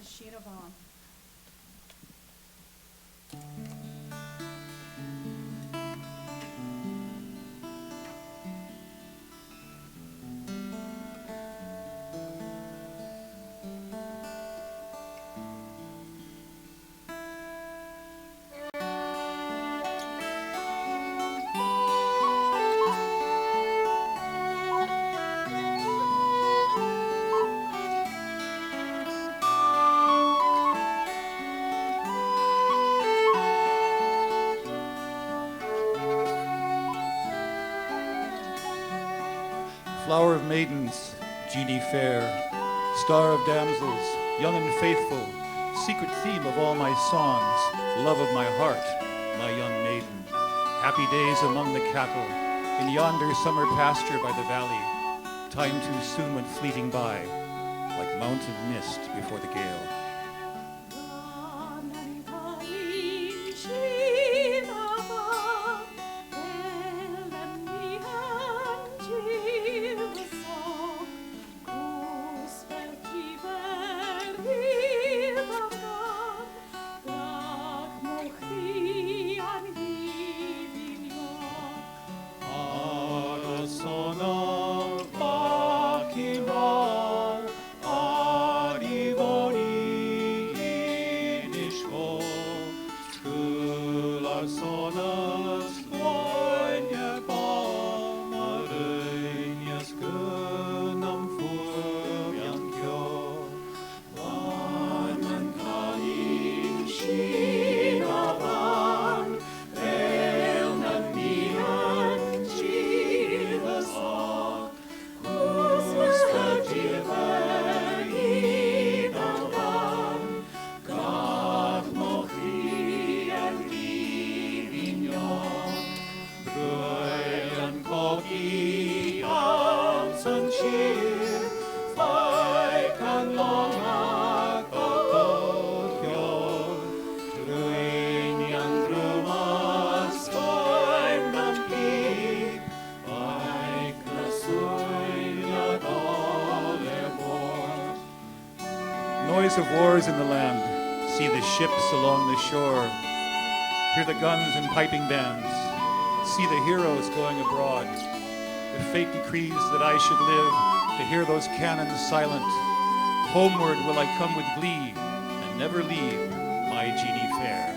the Shiravan. Flower of maidens, genie fair, star of damsels, young and faithful, secret theme of all my songs, love of my heart, my young maiden. Happy days among the cattle, in yonder summer pasture by the valley. Time too soon went fleeting by, like mountain mist before the gale. Noise of wars in the land, see the ships along the shore, hear the guns and piping bands, see the heroes going abroad. If fate decrees that I should live to hear those cannons silent, homeward will I come with glee and never leave my genie fair.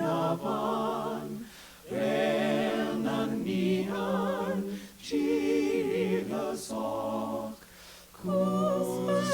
Shinavan, Renanian, Chilasok, Kus